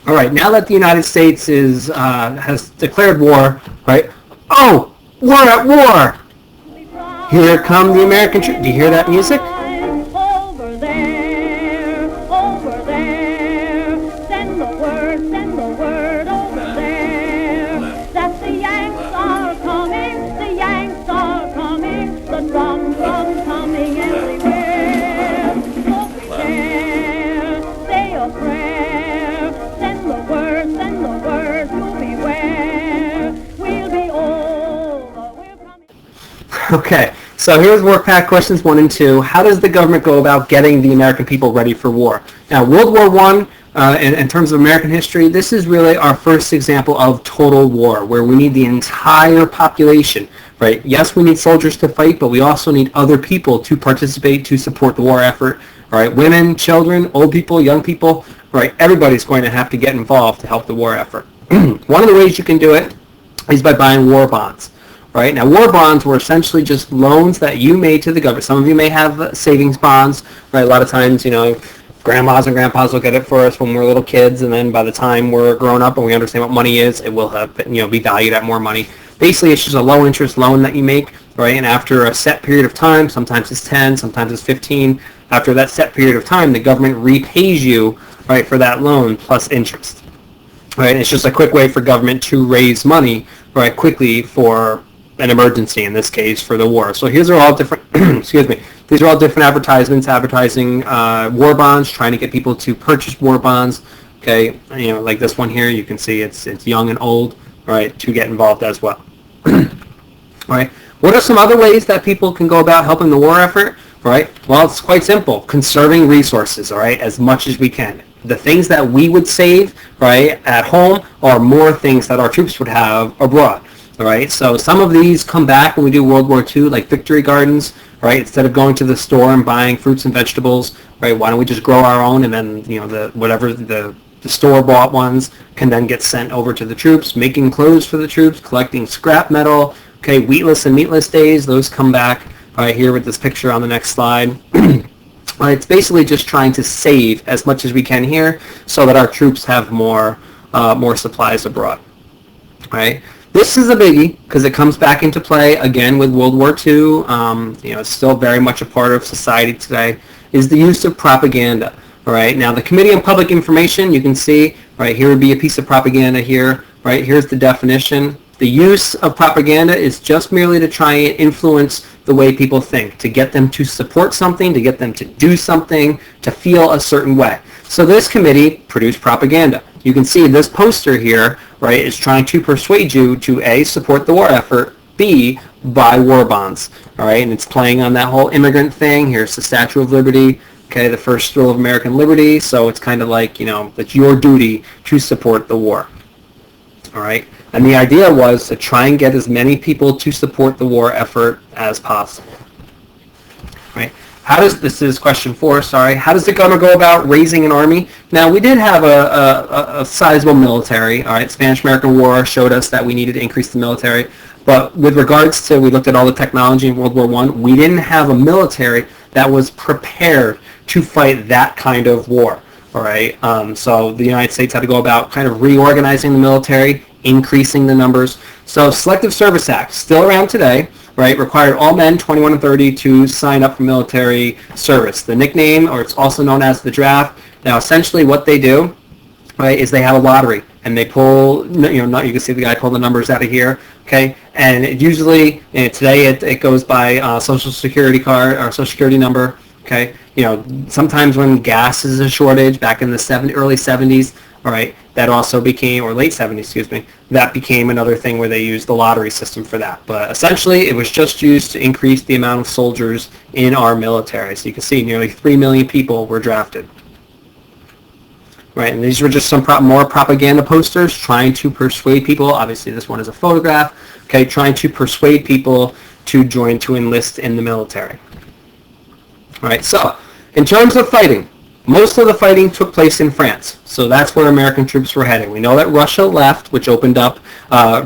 All right, now that the United States has declared war, right? Oh, we're at war! Here come the American troops. Do you hear that music? Over there, send the word over there, that the Yanks are coming, the drums are coming everywhere. So prepare, say a prayer, send the word to beware, we'll be over, we're coming. Okay, so here's work pack questions 1 and 2. How does the government go about getting the American people ready for war? Now, World War I, in terms of American history, this is really our first example of total war, where we need the entire population, right? Yes, we need soldiers to fight, but we also need other people to participate to support the war effort, all right? Women, children, old people, young people, right? Everybody's going to have to get involved to help the war effort. One of the ways you can do it is by buying war bonds. Right? Now, war bonds were essentially just loans that you made to the government. Some of you may have savings bonds, right? A lot of times, grandmas and grandpas will get it for us when we're little kids, and then by the time we're grown up and we understand what money is, it will have, be valued at more money. Basically, it's just a low-interest loan that you make, right? And after a set period of time, sometimes it's 10, sometimes it's 15, after that set period of time, the government repays you, right, for that loan plus interest. Right? And it's just a quick way for government to raise money, right, quickly for an emergency, in this case for the war. So here's are all different excuse me, these are all different advertisements advertising war bonds, trying to get people to purchase war bonds. Okay, like this one here, you can see it's young and old, right, to get involved as well. All right, what are some other ways that people can go about helping the war effort? Right, well, it's quite simple: conserving resources, all right, as much as we can. The things that we would save, right, at home are more things that our troops would have abroad. All right, so some of these come back when we do World War II, like victory gardens, right? Instead of going to the store and buying fruits and vegetables, right? Why don't we just grow our own, and then the store-bought ones can then get sent over to the troops. Making clothes for the troops, collecting scrap metal. Okay, wheatless and meatless days, those come back right here with this picture on the next slide. It's basically just trying to save as much as we can here, so that our troops have more supplies abroad. Right. This is a biggie because it comes back into play again with World War II. It's still very much a part of society today, is the use of propaganda. All right, now the Committee on Public Information, you can see, right, here would be a piece of propaganda here, right, here's the definition. The use of propaganda is just merely to try and influence the way people think, to get them to support something, to get them to do something, to feel a certain way. So this committee produced propaganda. You can see this poster here, right, is trying to persuade you to A, support the war effort, B, buy war bonds. All right, and it's playing on that whole immigrant thing. Here's the Statue of Liberty, okay, the first thrill of American liberty. So it's kind of like, it's your duty to support the war. All right, and the idea was to try and get as many people to support the war effort as possible. Right. This is question 4, sorry. How does the government go about raising an army? Now, we did have a sizable military, all right. Spanish-American War showed us that we needed to increase the military. But with regards to, we looked at all the technology in World War I, we didn't have a military that was prepared to fight that kind of war, all right. So the United States had to go about kind of reorganizing the military, increasing the numbers. So Selective Service Act, still around today, right, required all men 21 and 30 to sign up for military service. The nickname, or it's also known as the draft. Now, essentially what they do, right, is they have a lottery, and they pull, you can see the guy pull the numbers out of here, okay, and it usually, today it goes by social security card, or social security number, okay. Sometimes when gas is a shortage, back in the early 70s, all right, that also became, or late 70s, excuse me, that became another thing where they used the lottery system for that. But essentially, it was just used to increase the amount of soldiers in our military. So you can see nearly 3 million people were drafted. Right, and these were just some more propaganda posters trying to persuade people. Obviously, this one is a photograph, okay, trying to persuade people to join, to enlist in the military. All right, so in terms of fighting, most of the fighting took place in France, so that's where American troops were heading. We know that Russia left, which opened up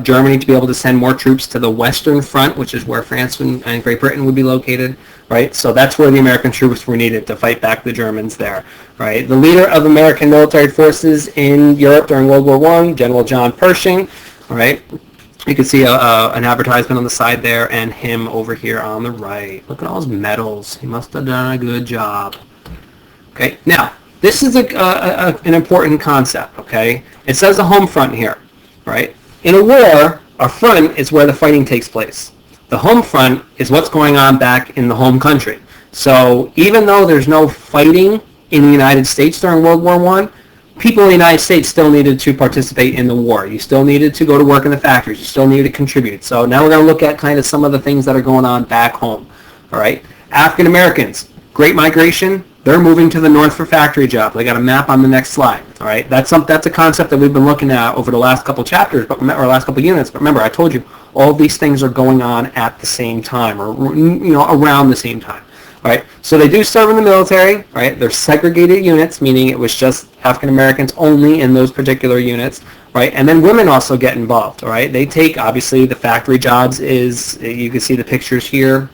Germany to be able to send more troops to the Western Front, which is where France and Great Britain would be located. right? So that's where the American troops were needed to fight back the Germans there, right? The leader of American military forces in Europe during World War I, General John Pershing, all right? You can see an advertisement on the side there and him over here on the right. Look at all his medals. He must have done a good job. Okay, now, this is an important concept, okay? It says a home front here, right? In a war, a front is where the fighting takes place. The home front is what's going on back in the home country. So even though there's no fighting in the United States during World War I, people in the United States still needed to participate in the war. You still needed to go to work in the factories. You still needed to contribute. So now we're going to look at kind of some of the things that are going on back home. All right, African Americans, Great Migration. They're moving to the north for factory jobs. I got a map on the next slide. All right, that's a concept that we've been looking at over the last couple chapters, or last couple units. But remember, I told you all of these things are going on at the same time, or around the same time. All right, so they do serve in the military. Right, they're segregated units, meaning it was just African Americans only in those particular units. Right, and then women also get involved. All right, they take obviously the factory jobs. You can see the pictures here.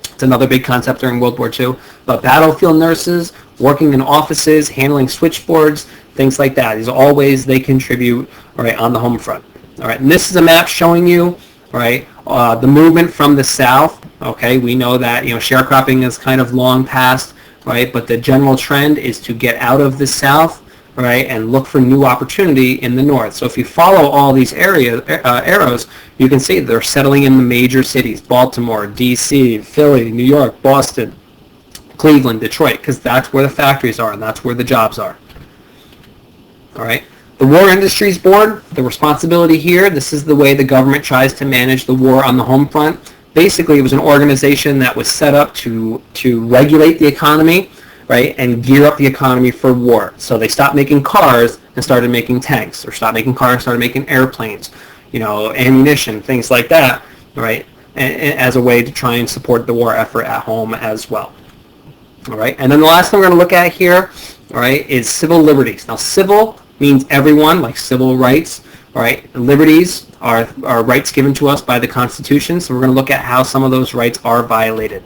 It's another big concept during World War II. But battlefield nurses, working in offices, handling switchboards, things like that. These are all ways they contribute, all right, on the home front. All right, and this is a map showing you, all right, the movement from the south. Okay, we know that sharecropping is kind of long past, right, but the general trend is to get out of the south, right, and look for new opportunity in the north. So if you follow all these arrows, you can see they're settling in the major cities: Baltimore, D.C., Philly, New York, Boston, Cleveland, Detroit, because that's where the factories are and that's where the jobs are. All right. The War Industries Board, the responsibility here, this is the way the government tries to manage the war on the home front. Basically, it was an organization that was set up to regulate the economy, right, and gear up the economy for war. So they stopped making cars and started making tanks, or stopped making cars and started making airplanes, ammunition, things like that, right, and as a way to try and support the war effort at home as well. All right, and then the last thing we're going to look at here, all right, is civil liberties. Now, civil means everyone, like civil rights. All right, liberties are rights given to us by the Constitution. So we're going to look at how some of those rights are violated.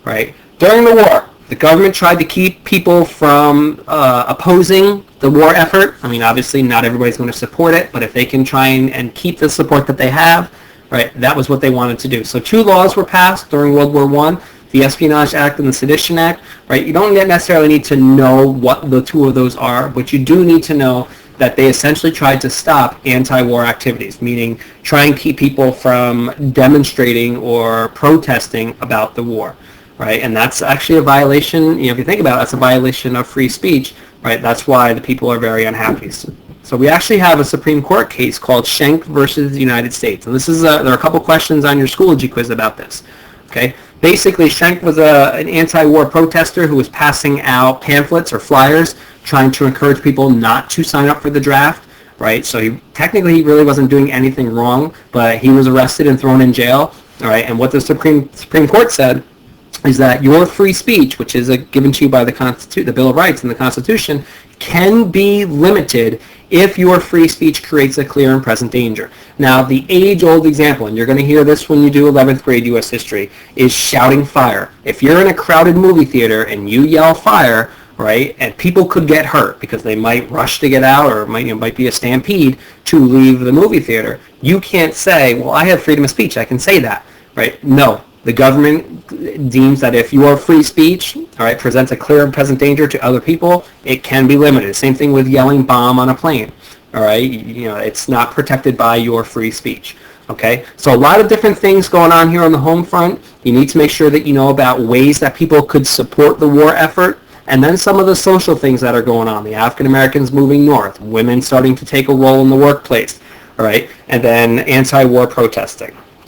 Right, during the war, the government tried to keep people from opposing the war effort. I mean, obviously, not everybody's going to support it, but if they can try and keep the support that they have, right, that was what they wanted to do. So 2 laws were passed during World War I. The Espionage Act and the Sedition Act, right? You don't necessarily need to know what the 2 of those are, but you do need to know that they essentially tried to stop anti-war activities, meaning try and keep people from demonstrating or protesting about the war, right? And that's actually a violation, if you think about it, that's a violation of free speech, right? That's why the people are very unhappy. So we actually have a Supreme Court case called Schenck versus the United States. And this is there are a couple questions on your Schoology quiz about this, okay? Basically, Schenck was an anti-war protester who was passing out pamphlets or flyers trying to encourage people not to sign up for the draft, right? So he really wasn't doing anything wrong, but he was arrested and thrown in jail, all right? And what the Supreme Court said is that your free speech, which is given to you by the Bill of Rights and the Constitution, can be limited if your free speech creates a clear and present danger. Now, the age-old example, and you're going to hear this when you do 11th grade U.S. history, is shouting fire. If you're in a crowded movie theater and you yell fire, right, and people could get hurt because they might rush to get out, or it might be a stampede to leave the movie theater, you can't say, well, I have freedom of speech, I can say that, right? No. The government deems that if your free speech, all right, presents a clear and present danger to other people, it can be limited. Same thing with yelling bomb on a plane, all right? It's not protected by your free speech, okay? So a lot of different things going on here on the home front. You need to make sure that you know about ways that people could support the war effort, and then some of the social things that are going on. The African Americans moving north, women starting to take a role in the workplace, all right, and then anti-war protesting.